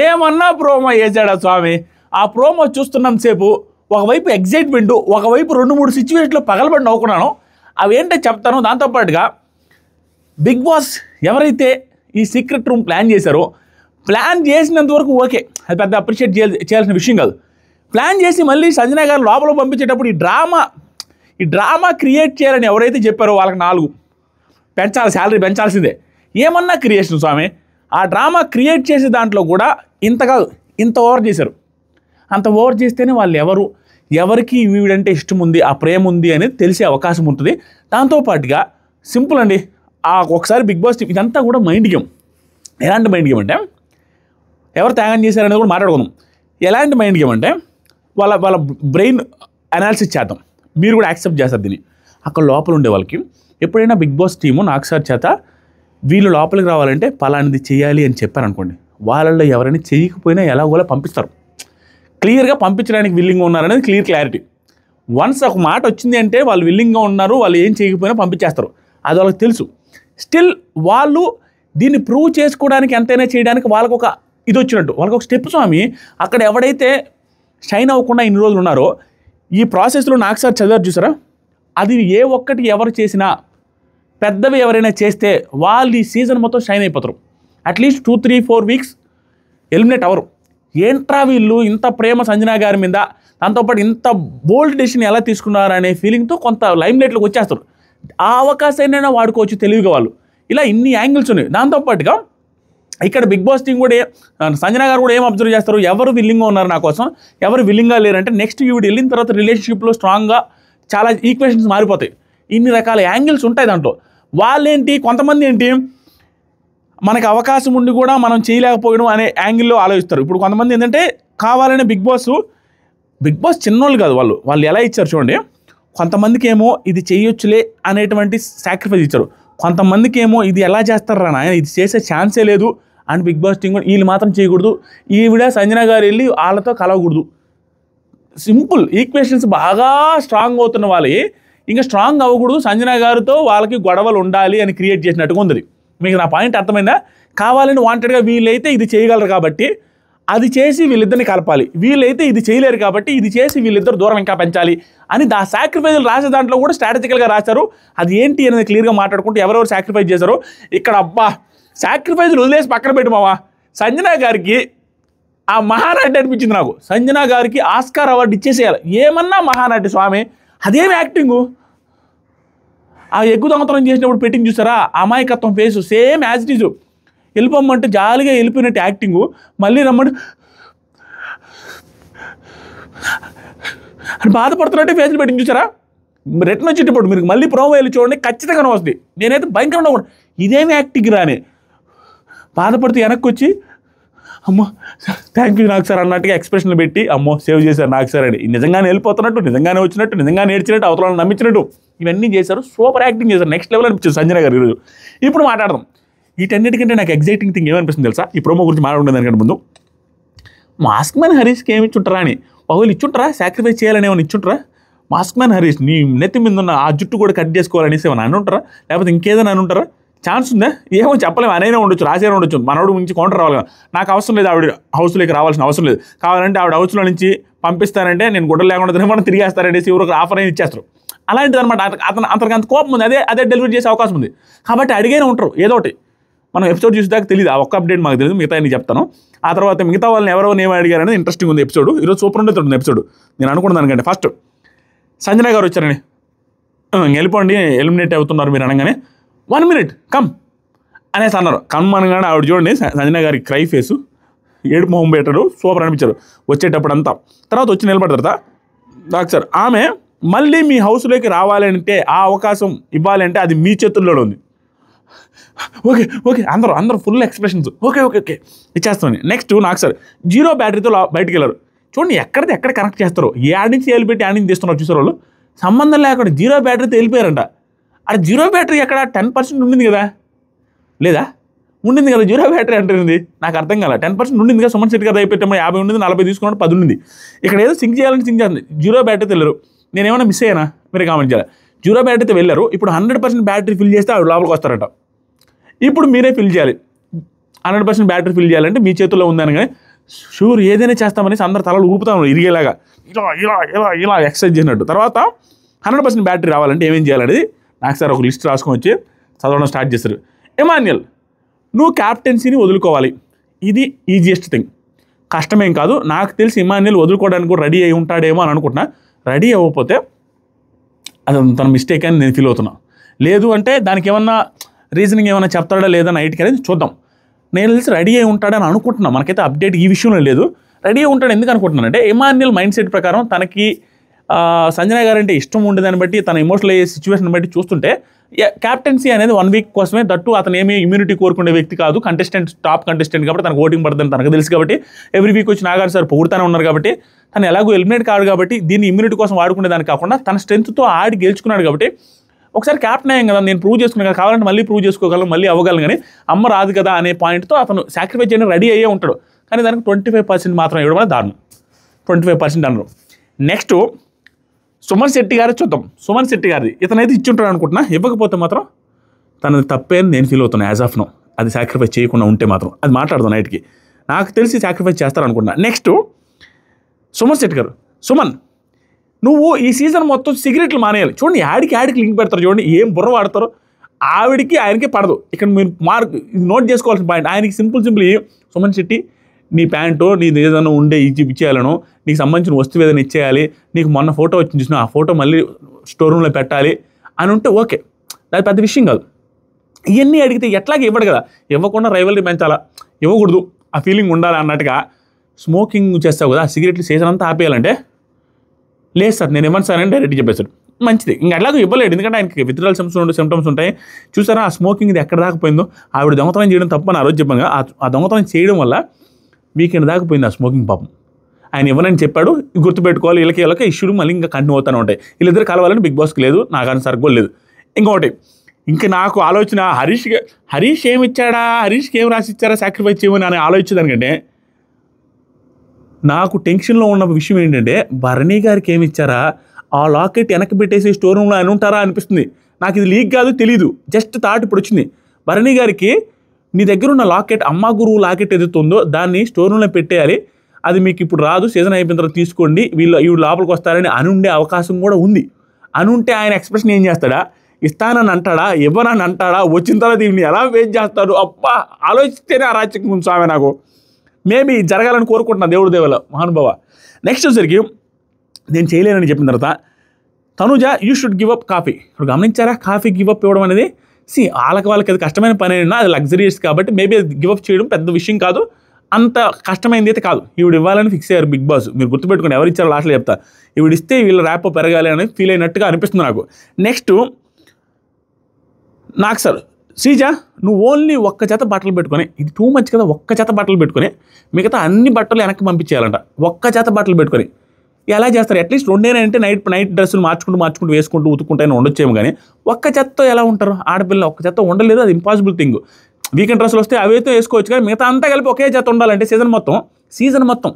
ఏమన్నా ప్రోమో వేసాడా స్వామి. ఆ ప్రోమో చూస్తున్నంతసేపు ఒకవైపు ఎగ్జైట్మెంట్, ఒకవైపు 2-3 సిచ్యువేషన్లో పగలబడి నవ్వుకున్నాను. అవేంటో చెప్తాను. దాంతోపాటుగా బిగ్ బాస్ ఎవరైతే ఈ సీక్రెట్ రూమ్ ప్లాన్ చేశారో, ప్లాన్ చేసినంత వరకు ఓకే, అది పెద్ద అప్రిషియేట్ చేయాల్సిన విషయం కాదు. ప్లాన్ చేసి మళ్ళీ సంజన గారు లోపల పంపించేటప్పుడు ఈ డ్రామా క్రియేట్ చేయాలని ఎవరైతే చెప్పారో వాళ్ళకి 4 పెంచాలి, శాలరీ పెంచాల్సిందే. ఏమన్నా క్రియేషన్ స్వామి. ఆ డ్రామా క్రియేట్ చేసే దాంట్లో కూడా ఇంత కాదు, ఇంత ఓవర్ చేశారు. అంత ఓవర్ చేస్తేనే వాళ్ళు ఎవరికి వీడంటే ఇష్టం ఉంది, ఆ ప్రేమ ఉంది అనేది తెలిసే అవకాశం ఉంటుంది. దాంతోపాటుగా సింపుల్ అండి, ఒకసారి బిగ్ బాస్ ఇదంతా కూడా మైండ్ గేమ్. ఎలాంటి మైండ్ గేమ్ అంటే, ఎవరు త్యాగం చేశారనేది కూడా మాట్లాడుకుందాం. ఎలాంటి మైండ్ గేమ్ అంటే, వాళ్ళ బ్రెయిన్ అనాలిసిస్ చేద్దాం. మీరు కూడా యాక్సెప్ట్ చేస్తారు దీన్ని. అక్కడ లోపల ఉండే వాళ్ళకి ఎప్పుడైనా బిగ్ బాస్ టీము నాకు సార్ చేత వీళ్ళు లోపలికి రావాలంటే పలానిది చేయాలి అని చెప్పారనుకోండి, వాళ్ళల్లో ఎవరైనా చేయకపోయినా ఎలాగోలా పంపిస్తారు. క్లియర్గా పంపించడానికి విల్లింగ్గా ఉన్నారనేది క్లారిటీ. వన్స్ ఒక మాట వచ్చింది అంటే వాళ్ళు విల్లింగ్గా ఉన్నారు, వాళ్ళు ఏం చేయకపోయినా పంపించేస్తారు, అది వాళ్ళకి తెలుసు. స్టిల్ వాళ్ళు దీన్ని ప్రూవ్ చేసుకోవడానికి ఎంతైనా చేయడానికి వాళ్ళకు ఒక ఇది వచ్చినట్టు, వాళ్ళకి ఒక స్టెప్ స్వామి. అక్కడ ఎవడైతే షైన్ అవ్వకుండా ఇన్ని రోజులు ఉన్నారో, ఈ ప్రాసెస్లో నాకు సార్ చదివారు చూసారా, అది ఏ ఒక్కటి ఎవరు చేసినా, పెద్దవి ఎవరైనా చేస్తే వాళ్ళు ఈ సీజన్ మొత్తం షైన్ అయిపోతారు. అట్లీస్ట్ 2-3-4 వీక్స్ ఎలిమినేట్ అవ్వరు. ఏంట్రా వీళ్ళు ఇంత ప్రేమ సంజన గారి మీద, దాంతోపాటు ఇంత బోల్డ్ డెసిషన్ ఎలా తీసుకున్నారు అనే ఫీలింగ్తో కొంత లైమ్ లైట్లోకి వచ్చేస్తారు. ఆ అవకాశాన్ని వాడుకోవచ్చు తెలివిగా వాళ్ళు. ఇలా ఇన్ని యాంగిల్స్ ఉన్నాయి. దాంతోపాటుగా ఇక్కడ బిగ్ బాస్ టీం కూడా సంజన గారు కూడా ఏం అబ్జర్వ్ చేస్తారు, ఎవరు విల్లింగ్గా ఉన్నారు నా కోసం, ఎవరు విల్లింగ్గా లేరంటే నెక్స్ట్ ఈవిడ వెళ్ళిన తర్వాత రిలేషన్షిప్లో స్ట్రాంగ్గా చాలా ఈక్వేషన్స్ మారిపోతాయి. ఇన్ని రకాల యాంగిల్స్ ఉంటాయి దాంట్లో. వాళ్ళేంటి, కొంతమంది ఏంటి మనకు అవకాశం ఉండి కూడా మనం చేయలేకపోవడం అనే యాంగిల్లో ఆలోచిస్తారు. ఇప్పుడు కొంతమంది ఏంటంటే కావాలనే బిగ్ బాస్ చిన్నోళ్ళు కాదు, వాళ్ళు ఎలా ఇచ్చారు చూడండి. కొంతమందికి ఏమో ఇది చేయొచ్చులే అనేటువంటి సాక్రిఫైస్ ఇచ్చారు. కొంతమందికి ఏమో ఇది ఎలా చేస్తారా నాయన, ఇది చేసే ఛాన్సే లేదు అని బిగ్ బాస్ టీం కూడా వీళ్ళు మాత్రం చేయకూడదు, ఈవిడ సంజన గారు వెళ్ళి వాళ్ళతో కలవకూడదు. సింపుల్ ఈక్వేషన్స్ బాగా స్ట్రాంగ్ అవుతున్న వాళ్ళకి ఇంకా స్ట్రాంగ్ అవ్వకూడదు, సంజన గారితో వాళ్ళకి గొడవలు ఉండాలి అని క్రియేట్ చేసినట్టుగా ఉంది. మీకు నా పాయింట్ అర్థమైందా? కావాలని వాంటెడ్గా వీళ్ళైతే ఇది చేయగలరు కాబట్టి అది చేసి వీళ్ళిద్దరిని కలపాలి, వీళ్ళైతే ఇది చేయలేరు కాబట్టి ఇది చేసి వీళ్ళిద్దరు దూరం ఇంకా పెంచాలి అని సాక్రిఫైజులు రాసే దాంట్లో కూడా స్ట్రాటజికల్గా రాశారు. అది ఏంటి అనేది క్లియర్గా మాట్లాడుకుంటూ ఎవరెవరు సాక్రిఫైస్ చేశారో ఇక్కడ. అబ్బా, సాక్రిఫైజులు వదిలేసి పక్కన పెట్టు మావా. సంజన గారికి ఆ మహానటి అనిపించింది నాకు. సంజన గారికి ఆస్కార్ అవార్డు ఇచ్చేసేయాలి. ఏమన్నా మహానటి స్వామి, అదేమి యాక్టింగు. ఆ ఎగ్గు దొంగతనం చేసినప్పుడు పెట్టింది చూసారా, అమాయకత్వం face same as it is. వెళ్ళిపోమంటే జాలీగా వెళ్ళిపోయినట్టు యాక్టింగు, మళ్ళీ రమ్మని అని బాధపడుతున్నట్టే ఫేస్లు పెట్టింది చూసారా. రిటర్న్ వచ్చేటప్పుడు మీరు మళ్ళీ ప్రోమో వెళ్ళి చూడండి, ఖచ్చితంగా వస్తుంది. నేనైతే భయంకరంగా కూడా ఇదేమి యాక్టింగ్ రాని బాధపడుతూ వెనక్కి వచ్చి అమ్మో థ్యాంక్ యూ నాకు సార్ అన్నట్టుగా ఎక్స్ప్రెషన్లు పెట్టి అమ్మో సేవ్ చేశారు నాకు సార్ అని నిజంగానే వెళ్ళిపోతున్నట్టు, నిజంగానే వచ్చినట్టు, నిజంగానే ఏడ్చినట్టు, అవతలను నమ్మించినట్టు ఇవన్నీ చేశారు. సూపర్ యాక్టింగ్ చేశారు. నెక్స్ట్ లెవెల్ అనిపించింది సంజన గారు ఈరోజు. ఇప్పుడు మాట్లాడదాం. వీటన్నిటికంటే నాకు ఎగ్జైటింగ్ థింగ్ ఏమనిపిస్తుంది తెలుసా, ఈ ప్రోమో గురించి మాట్లాడుకునే దానికంటే ముందు, మాస్క్ మ్యాన్ హరీష్కి ఏమి ఇచ్చుంటారా అని. ఒకవేళ ఇచ్చుంటారా, సాక్రిఫైస్ చేయాలని ఏమైనా ఇచ్చుంటారా? మాస్క్ మ్యాన్ హరీష్ నీ నెత్తి మీద ఉన్న ఆ జుట్టు కూడా కట్ చేసుకోవాలనేసి ఏమైనా అని ఉంటారా, లేకపోతే ఇంకేదైనా అని ఉంటారా? ఛాన్స్ ఉందా? ఏమో చెప్పలేము. అనైనా ఉండొచ్చు, రాసేనా ఉండొచ్చు, మనోడు నుంచి కౌంటర్ రావాలి. నాకు అవసరం లేదు, ఆవిడ హౌస్లోకి రావాల్సిన అవసరం లేదు. కావాలంటే ఆవిడ హౌస్లో నుంచి పంపిస్తానంటే నేను గుడ్డలు లేకుండా మనం తిరిగేస్తారనేసి ఎవరికి ఆఫర్ అయినా ఇచ్చేస్తారు. అలాంటిది అనమాట. అతనికి అంత కోపం ఉంది, అదే డెలివరీ చేసే అవకాశం ఉంది. కాబట్టి అడిగైనా ఉంటారు ఏదో ఒకటి. మనం ఎపిసోడ్ చూసేదాకా తెలియదు, ఆ ఒక్క అప్డేట్ మాకు తెలియదు, మిగతా నేను చెప్తాను. ఆ తర్వాత మిగతా వాళ్ళని ఎవరో ఏమి అడిగారు అనేది ఇంట్రెస్టింగ్ ఉంది ఎపిసోడ్. ఈరోజు సూపర్ ఉంటుంది ఎపిసోడ్. నేను అనుకున్న దానికంటే ఫస్ట్ సంజన గారు వచ్చారని, వెళ్ళిపోండి ఎలిమినేట్ అవుతున్నారు మీరు అనగానే 1 minute కమ్ అనేసి అన్నారు. కమ్ అనగానే ఆవిడ చూడండి సంజన గారి క్రై ఫేసు, ఏడుపు మొహం పెట్టారు, సూపర్ అనిపించారు వచ్చేటప్పుడు అంతా. తర్వాత వచ్చి నిలబడతారు డాక్టర్ ఆమె మళ్ళీ మీ హౌస్లోకి రావాలంటే ఆ అవకాశం ఇవ్వాలంటే అది మీ చేతుల్లోనే ఉంది. ఓకే అందరూ ఫుల్ ఎక్స్ప్రెషన్స్. ఓకే ఇచ్చేస్తామని. నెక్స్ట్ నాకు సార్ 0 బ్యాటరీతో బయటికి వెళ్ళారు. చూడండి ఎక్కడ కనెక్ట్ చేస్తారో, ఏడు నుంచి వెళ్ళిపెట్టి ఆడి నుంచి తీస్తున్నారు చూసారు వాళ్ళు, సంబంధం లేకుండా 0 బ్యాటరీతో వెళ్ళిపోయారంట. అక్కడ 0 బ్యాటరీ ఎక్కడ 10% ఉండింది కదా, లేదా ఉండింది కదా 0 బ్యాటరీ అంటుంది. నాకు అర్థం కాల. 10% ఉండింది కదా, సుమన్ శెట్టి కదా అయిపోయాము 50 ఉండింది, 40 తీసుకున్నాడు, 10 ఉండింది. ఇక్కడ ఏదో సింక్ చేయాలని సింక్ చేస్తుంది. 0 బ్యాటరీతో వెళ్ళారు. నేనేమైనా మిస్ అయ్యానా మీరు కామెంట్ చేయాలి. 0 బ్యాటరీతో వెళ్ళారు. ఇప్పుడు 100% బ్యాటరీ ఫిల్ చేస్తే ఆవిడ లోపలికి వస్తారట. ఇప్పుడు మీరే ఫిల్ చేయాలి. 100% బ్యాటరీ ఫిల్ చేయాలంటే మీ చేతుల్లో ఉందని కానీ షూర్ ఏదైనా చేస్తామనేసి అందరు తలలు ఊపుతాము ఇరిగేలాగా ఇలా ఇలా ఇలా ఇలా ఎక్సర్సైజ్ చేసినట్టు. తర్వాత 100% బ్యాటరీ రావాలంటే ఏమేం చేయాలనేది నాకు సార్ ఒక లిస్ట్ రాసుకొని వచ్చి చదవడం స్టార్ట్ చేస్తారు. ఎమాన్యుయల్, నువ్వు క్యాప్టెన్సీని వదులుకోవాలి. ఇది ఈజియెస్ట్ థింగ్, కష్టమేం కాదు. నాకు తెలిసి ఎమాన్యుయల్ వదులుకోవడానికి కూడా రెడీ అయి ఉంటాడేమో అని అనుకుంటున్నా. రెడీ అవ్వకపోతే అది తన మిస్టేక్ అని నేను ఫీల్ అవుతున్నా. లేదు అంటే దానికి ఏమన్నా రీజనింగ్ ఏమైనా చెప్తాడా లేదా నైట్కి అనేది చూద్దాం. నేను తెలిసి రెడీ అయి ఉంటాడని అనుకుంటున్నా. మనకైతే అప్డేట్ ఈ విషయంలో లేదు. రెడీ అయి ఉంటాడు ఎందుకు అనుకుంటున్నానంటే ఎమాన్యుయల్ మైండ్ సెట్ ప్రకారం తనకి సంజన గారు అంటే ఇష్టం ఉండేదాన్ని బట్టి తన ఎమోషనల్ అయ్యే సిచ్యువేషన్ బట్టి చూస్తుంటే క్యాప్టెన్సీ అనేది 1 వీక్ కోసమే, దట్టు అతను ఏమీ ఇమ్యూనిటీ కోరుకునే వ్యక్తి కాదు, కంటెస్టెంట్ టాప్ కంటెస్టెంట్ కాబట్టి తనకు ఓటింగ్ పడుతుంది తనకు తెలుసు కాబట్టి ఎవ్రీ వీక్ వచ్చి నాగార్ సార్ పొగుడుతూనే ఉన్నారు కాబట్టి తను ఎలాగో ఎలిమినేట్ కాదు కాబట్టి దీన్ని ఇమ్యూనిటీ కోసం వాడుకునే దానికి కాకుండా తన స్ట్రెంత్తో ఆడి గెలుచుకున్నాడు కాబట్టి ఒకసారి క్యాప్టెన్ అయ్యాం కదా, నేను ప్రూవ్ చేసుకున్నాను కదా, కావాలంటే మళ్ళీ ప్రూవ్ చేసుకోగలను, మళ్ళీ అవ్వగలను, కానీ అమ్మ రాదు కదా అనే పాయింట్తో అతను సాక్రిఫైస్ చేయడానికి రెడీ అయ్యే ఉంటాడు. కానీ దానికి 25% మాత్రం ఇవ్వడం వల్ల దారుణం. 25% అన్నారు. నెక్స్ట్ సుమన్ శెట్టి గారు చూద్దాం. సుమన్ శెట్టి గారిది ఇతనైతే ఇచ్చి ఉంటాడు అనుకుంటున్నా. ఇవ్వకపోతే మాత్రం తనది తప్పే అని నేను ఫీల్ అవుతున్నాను యాజ్ ఆఫ్ నో. అది సాక్రిఫైస్ చేయకుండా ఉంటే మాత్రం అది మాట్లాడదాం నైట్కి. నాకు తెలిసి సాక్రిఫైస్ చేస్తారనుకుంటున్నా. నెక్స్ట్ సుమన్ శెట్టి గారు, సుమన్ నువ్వు ఈ సీజన్ మొత్తం సిగరెట్లు మానేయాలి. చూడండి యాడికి లింక్ పెడతారు చూడండి, ఏం బుర్ర వాడతారో. ఆవిడికి ఆయనకే పడదు. ఇక్కడ మీరు ఇది నోట్ చేసుకోవాల్సిన పాయింట్. ఆయనకి సింపుల్ సుమన్ శెట్టి నీ ప్యాంటు నీది ఏదైనా ఉండే ఇచ్చేయాలను, నీకు సంబంధించిన వస్తువు ఏదైనా ఇచ్చేయాలి, నీకు మొన్న ఫోటో వచ్చింది చూసిన ఆ ఫోటో మళ్ళీ స్టోర్ రూమ్లో పెట్టాలి అని ఉంటే ఓకే, అది పెద్ద విషయం కాదు. ఇవన్నీ అడిగితే ఎట్లాగే ఇవ్వడు కదా. ఇవ్వకుండా రైవల్రీ పెంచాలా, ఇవ్వకూడదు, ఆ ఫీలింగ్ ఉండాలి అన్నట్టుగా స్మోకింగ్ చేస్తావు కదా, సిగరెట్లు సీజన్ అంతా ఆపేయాలంటే లేదు సార్ నేను ఇవ్వను సార్ అని డైరెక్ట్ చెప్పేశాడు. మంచిది, ఇంకా ఎలాగో ఇవ్వలేడు ఎందుకంటే ఆయనకి విత్డ్రాల్ సిమ్టమ్స్ ఉంటాయి. చూసారా ఆ స్మోకింగ్ ఇది ఎక్కడ దాకపోయిందో. ఆవిడ దొంగతనం చేయడం తప్పని ఆ రోజు చెప్పాను. ఆ దొంగతనం చేయడం వల్ల వీకెండ్ దాకపోయింది ఆ స్మోకింగ్ పాపం. ఆయన ఇవ్వనని చెప్పాడు. గుర్తుపెట్టుకోవాలి, వీళ్ళకి ఇష్యూలు మళ్ళీ ఇంకా కంటిన్యూ అవుతూనే ఉంటాయి. వీళ్ళిద్దరు కలవాలని బిగ్ బాస్కి లేదు, నాగార్జున సార్ కూడా లేదు. ఇంకొకటి ఇంకా నాకు ఆలోచన హరీష్ ఏమి ఇచ్చాడా, హరీష్కి ఏం రాసి ఇచ్చారా సాక్రిఫైస్ చేయమని అని ఆలోచించదానికంటే నాకు టెన్షన్లో ఉన్న విషయం ఏంటంటే భరణి గారికి ఏమి ఇచ్చారా, ఆ లాకెట్ వెనక్కి పెట్టేసి స్టోర్ రూమ్లో అని ఉంటారా అనిపిస్తుంది నాకు. ఇది లీక్ కాదు తెలీదు, జస్ట్ థాట్ ఇప్పుడు వచ్చింది. భరణి గారికి నీ దగ్గర ఉన్న లాకెట్ అమ్మ గురువు లాకెట్ ఎదుగుతుందో దాన్ని స్టోర్ రూమ్లో పెట్టేయాలి, అది మీకు ఇప్పుడు రాదు, సీజన్ అయిపోయిన తర్వాత తీసుకోండి, వీళ్ళు లోపలికి వస్తారని అనుండే అవకాశం కూడా ఉంది. అనుంటే ఆయన ఎక్స్ప్రెషన్ ఏం చేస్తాడా, ఇస్తానని అంటాడా, ఇవ్వనని అంటాడా, వచ్చిన తర్వాత దీన్ని ఎలా వెయిట్ చేస్తాడు, అబ్బా ఆలోచిస్తేనే అరాచకం స్వామి నాకు. మేబీ జరగాలని కోరుకుంటున్నా దేవుడి దేవల మహానుభావ. నెక్స్ట్ వచ్చేసరికి నేను చేయలేనని చెప్పిన తర్వాత Tanuja you should give up coffee. ఇప్పుడు గమనించారా కాఫీ గివ్ అప్ ఇవ్వడం అనేది వాళ్ళకి అది కష్టమైన పని అయినా అది లగ్జరీస్ కాబట్టి మేబీ అది గివ్ అప్ చేయడం పెద్ద విషయం కాదు, అంత కష్టమైనది అయితే కాదు. ఈవిడ ఇవ్వాలని ఫిక్స్ అయ్యారు బిగ్ బాస్. మీరు గుర్తుపెట్టుకుని ఎవరు ఇచ్చారో లాస్ట్లో చెప్తా. ఈవిడ ఇస్తే వీళ్ళ ర్యాప్ పెరగాలి అని ఫీల్ అయినట్టుగా అనిపిస్తుంది నాకు. నెక్స్ట్ నాకు సార్ శ్రీజ నువ్వు ఓన్లీ ఒక్క జత బట్టలు పెట్టుకొని, ఇది టూ మచ్ కదా, ఒక్క జత బట్టలు పెట్టుకొని మిగతా అన్ని బట్టలు వెనక్కి పంపించేయాలంట. ఒక్క జత బట్టలు పెట్టుకొని ఎలా చేస్తారు? అట్లీస్ట్ రెండేనా అంటే నైట్ డ్రెస్సులు మార్చుకుంటూ వేసుకుంటూ ఉతుక్కుంటూ ఉండొచ్చేమో, కానీ ఒక్క జతతో ఎలా ఉంటారు ఆడపిల్ల? ఒక్క జత ఉండలేదు, అది ఇంపాసిబుల్ థింగ్. వీకెండ్ డ్రెస్సులు వస్తే అవేతో వేసుకోవచ్చు, కానీ మిగతా అంతా కలిపి ఒకే జత ఉండాలంటే సీజన్ మొత్తం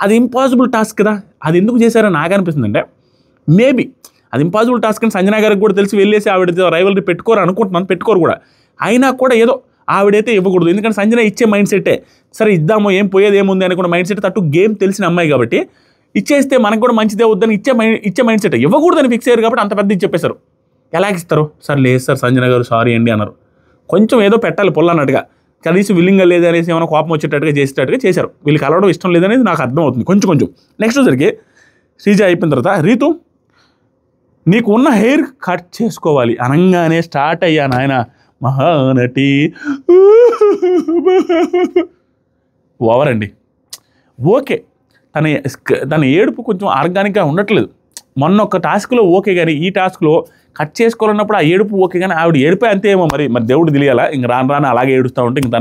అది ఇంపాసిబుల్ టాస్క్ కదా. అది ఎందుకు చేశారని నాకు అనిపిస్తుంది అంటే మేబీ అది ఇంపాసిబుల్ టాస్క్ అని సంజన గారికి కూడా తెలిసి వెళ్ళేసి ఆవిడ రైవల్రీ పెట్టుకోరు కూడా. అయినా కూడా ఏదో ఆవిడైతే ఇవ్వకూడదు, ఎందుకంటే సంజన ఇచ్చే మైండ్ సెట్టే సరే ఇద్దాము ఏం పోయేది ఏముంది అనుకున్న మైండ్ సెట్ తట్టు గేమ్ తెలిసిన అమ్మాయి కాబట్టి ఇచ్చేస్తే మనకు కూడా మంచిదే వద్దని ఇచ్చే మైండ్ సెట్ ఇవ్వకూడదని ఫిక్స్ అయ్యారు కాబట్టి అంత పెద్ద ఇచ్చేస్తారు. ఎలాగిస్తారు సార్? లేదు సార్ సంజన గారు సారీ అండి అన్నారు. కొంచెం ఏదో పెట్టాలి పొల్ల అన్నట్టుగా, కనీసం విల్లింగ్గా లేదనేసి ఏమైనా కోపం వచ్చేటట్టుగా చేశారు. వీళ్ళకి కలవడం ఇష్టం లేదనేది నాకు అర్థం అవుతుంది కొంచెం. నెక్స్ట్ వచ్చరికి శ్రీజ అయిపోయిన తర్వాత రీతు నీకు ఉన్న హెయిర్ కట్ చేసుకోవాలి అనగానే స్టార్ట్ అయ్యాను ఆయన మహానటి ఓవర్ అండి. ఓకే తన ఏడుపు కొంచెం ఆర్గానిక్గా ఉండట్లేదు. మొన్న ఒక టాస్క్లో ఓకే, కానీ ఈ టాస్క్లో కట్ చేసుకోవాలన్నప్పుడు ఆ ఏడుపు ఓకే, కానీ ఆవిడ ఏడిపోయి అంతేమో మరి దేవుడు తెలియాలా. ఇంక రాను అలాగే ఏడుస్తూ ఉంటే ఇంక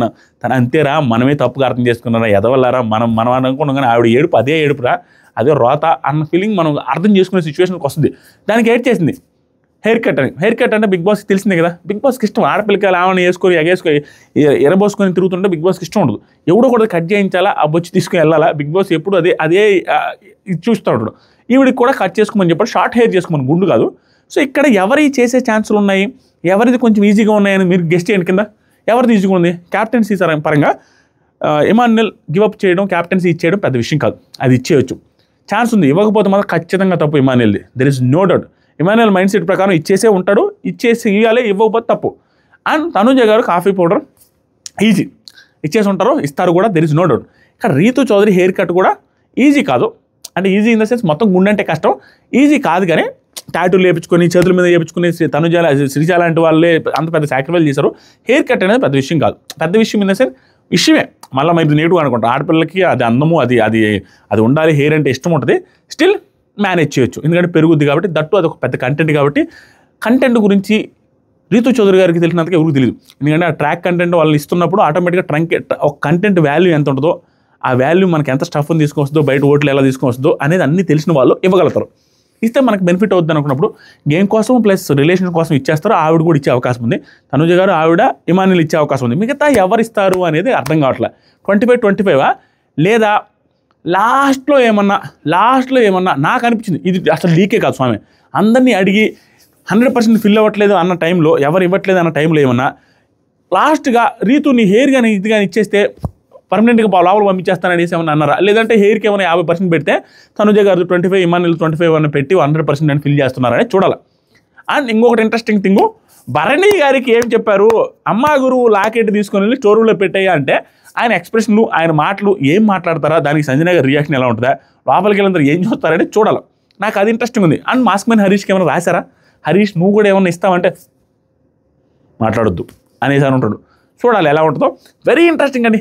తన అంతేరా, మనమే తప్పుగా అర్థం చేసుకున్నారా, ఎదవల్లారా మనం అనుకున్నాం, కానీ ఆవిడ ఏడుపు అదే ఏడుపురా, అదే రోత అన్న ఫీలింగ్ మనం అర్థం చేసుకునే సిచ్యువేషన్కి వస్తుంది. దానికి ఏడ్ చేసింది హెయిర్ కట్ అంటే బిగ్ బాస్కి తెలిసిందే కదా. బిగ్ బాస్కి ఇష్టం ఆడపిల్లకి ఆమెను వేసుకొని ఎరబోసుకొని తిరుగుతుంటే బిగ్ బాస్కి ఇష్టం ఉండదు. ఎవడో కూడా కట్ చేయించాలా, ఆ బొచ్చి తీసుకుని వెళ్ళాలా, బిగ్ బాస్ ఎప్పుడు అదే చూస్తూ ఉంటాడు. ఈవిడికి కూడా కట్ చేసుకోమని చెప్పాడు, షార్ట్ హెయిర్ చేసుకోమని, గుండు కాదు. సో ఇక్కడ ఎవరి చేసే ఛాన్సులు ఉన్నాయి, ఎవరిది కొంచెం ఈజీగా ఉన్నాయని మీరు గెస్ట్ చేయండి కింద. ఎవరిది ఈజీగా ఉంది? క్యాప్టెన్సీ పరంగా ఇమాన్యుయల్ గివప్ చేయడం, క్యాప్టెన్సీ ఇచ్చేయడం పెద్ద విషయం కాదు. అది ఇచ్చేయచ్చు, ఛాన్స్ ఉంది. ఇవ్వకపోతే మాత్రం ఖచ్చితంగా తప్పు ఇమాన్యుయల్ది. There is no doubt. Emmanuel mindset ప్రకారం ఇచ్చేసే ఉంటాడు, ఇచ్చేసి ఇవ్వాలి, ఇవ్వకపోతే తప్పు. అండ్ తనుజ గారు కాఫీ పౌడర్ ఈజీ ఇచ్చేసి ఉంటారు, ఇస్తారు కూడా, దెర్ ఇస్ నో డౌట్. ఇక్కడ రీతు చౌదరి హెయిర్ కట్ కూడా ఈజీ కాదు. అంటే ఈజీ ఇన్ ద సెన్స్ మొత్తం గుండంటే కష్టం, ఈజీ కాదు. కానీ టాటూలు వేయించుకొని చేతుల మీద వేయించుకుని తనుజ శ్రీజ లాంటి వాళ్ళే అంత పెద్ద సాక్రిఫైస్ చేశారు. హెయిర్ కట్ అనేది పెద్ద విషయం కాదు. పెద్ద విషయం ఇన్ ద సెన్స్ విషయమే, మళ్ళీ మీరు నేటివ్ అనుకుంటారు. ఆడపిల్లలకి అది అందము, అది ఉండాలి, హెయిర్ అంటే ఇష్టం ఉంటుంది. స్టిల్ మేనేజ్ చేయొచ్చు, ఎందుకంటే పెరుగుద్ది కాబట్టి. దట్టు అది ఒక పెద్ద కంటెంట్ కాబట్టి కంటెంట్ గురించి రీతు చౌదరి గారికి తెలిసినంతగా ఎవరికి తెలియదు. ఎందుకంటే ఆ ట్రాక్ కంటెంట్ వాళ్ళు ఇస్తున్నప్పుడు ఆటోమేటిక్గా ఒక కంటెంట్ వాల్యూ ఎంత ఉంటుందో, ఆ వాల్యూ మనకి ఎంత స్టఫ్ని తీసుకొస్తుందో, బయట ఓట్లు ఎలా తీసుకొస్తుందో అనేది అన్నీ తెలిసిన వాళ్ళు ఇవ్వగలుగుతారు. ఇస్తే మనకు బెనిఫిట్ అవుతుంది అనుకున్నప్పుడు గేమ్ కోసం ప్లస్ రిలేషన్ కోసం ఇచ్చేస్తారు. ఆవిడ కూడా ఇచ్చే అవకాశం ఉంది. తనుజ గారు ఆవిడ ఇమాన్యుయల్ ఇచ్చే అవకాశం ఉంది. మిగతా ఎవరు ఇస్తారు అనేది అర్థం కావట్లేదు. 25-25 లేదా లాస్ట్లో ఏమన్నా నాకు అనిపించింది ఇది అసలు లీకే కాదు స్వామి. అందరినీ అడిగి 100% ఫిల్ అవ్వట్లేదు అన్న టైంలో, ఎవరు ఇవ్వట్లేదు అన్న టైంలో ఏమన్నా లాస్ట్గా రీతు నీ హెయిర్ కానీ ఇది కానీ ఇచ్చేస్తే పర్మనెంట్గా లోపల పంపించేస్తాననేసి ఏమన్నా అన్నారా? లేదంటే హెయిర్కి ఏమైనా 50% పెడితే తనుజ గారు 25, ఇమాన్యుయల్ 25 అని పెట్టి 100% అని ఫిల్ చేస్తున్నారని చూడాలి. అండ్ ఇంకొకటి ఇంట్రెస్టింగ్ థింగ్, భరణి గారికి ఏం చెప్పారు, అమ్మా గురువు లాకెట్ తీసుకొని వెళ్ళి స్టోర్ రూమ్లో పెట్టాయా అంటే ఆయన ఎక్స్ప్రెషన్లు, ఆయన మాటలు ఏం మాట్లాడతారా, దానికి సంజన గారి రియాక్షన్ ఎలా ఉంటుందా, లోపలికి వెళ్ళినందరూ ఏం చూస్తారని చూడాలి. నాకు అది ఇంట్రెస్టింగ్ ఉంది. అండ్ మాస్క్ మ్యాన్ హరీష్కి ఏమైనా రాశారా? హరీష్ నువ్వు కూడా ఏమన్నా ఇస్తావంటే మాట్లాడొద్దు అనేసి అని ఉంటాడు. చూడాలి ఎలా ఉంటుందో. వెరీ ఇంట్రెస్టింగ్ అండి.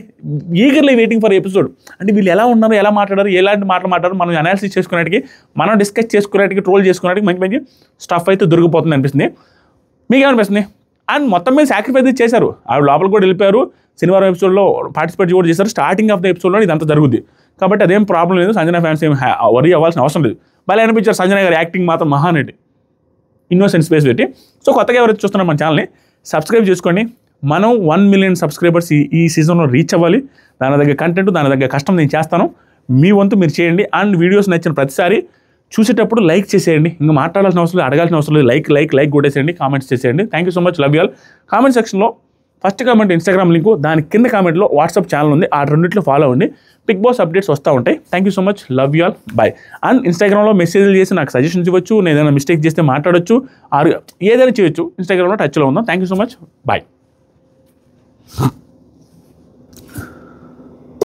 Eagerly waiting for episode. అంటే వీళ్ళు ఎలా ఉన్నారు, ఎలా మాట్లాడారు, ఎలాంటి మాటలు మాట్లాడారు, మనం అనాలిసిస్ చేసుకునేటికి, మనం డిస్కస్ చేసుకునేటికి, ట్రోల్ చేసుకునేటికి మంచి స్టఫ్ అయితే దొరికిపోతుంది అనిపిస్తుంది. మీకేమనిపిస్తుంది? అండ్ మొత్తం మీద సాక్రిఫైస్ చేశారు. ఆవిడ లోపలికి కూడా వెళ్ళిపోయారు. శనివారం ఎపిసోడ్లో పార్టిసిపేట్ కూడా చేశారు. స్టార్టింగ్ ఆఫ్ ద ఎపిసోడ్లో ఇదంతా జరుగుద్ది కాబట్టి అదేం ప్రాబ్లం లేదు. సంజన ఫ్యాన్స్ ఏం వరీ అవ్వాల్సిన అవసరం లేదు. భలే అనిపించారు సంజన గారి యాక్టింగ్ మాత్రం మహానటి, ఇన్నోసెంట్ స్పేస్ పెట్టి. సో కొత్తగా ఎవరైతే చూస్తున్నారు మన ఛానల్ని సబ్స్క్రైబ్ చేసుకోండి. మనం 1 million సబ్స్క్రైబర్స్ ఈ సీజన్లో రీచ్ అవ్వాలి. దాని దగ్గర కంటెంట్, దాని దగ్గర కష్టం నేను చేస్తాను. మీ వంతు మీరు చేయండి. అండ్ వీడియోస్ నచ్చిన ప్రతిసారి చూసేటప్పుడు లైక్ చేసేయండి. ఇంకా మాట్లాడాల్సిన అవసరం లేదు, అడగాల్సిన అవసరం లేదు. లైక్ కొట్టేసేయండి, కామెంట్స్ చేసేయండి. Thank you so much, love you all. Comment సెక్షన్లో ఫస్ట్ కామెంట్ ఇన్స్టాగ్రామ్ లింకు, దాని కింద కామెంట్లో వాట్సాప్ ఛానల్ ఉంది, ఆ రెండింటిలో ఫాలో అవ్వండి. బిగ్ బాస్ అప్డేట్స్ వస్తూ ఉంటాయి. Thank you so much, love you all, bye. And ఇన్స్టాగ్రామ్లో మెసేజ్లు చేసి నాకు సజెషన్స్ ఇవ్వచ్చు, నేను ఏదైనా మిస్టేక్ చేస్తే మాట్లాడొచ్చు, ఏదైనా చేయొచ్చు. ఇన్స్టాగ్రామ్లో టచ్లో ఉందాం. Thank you so much, bye.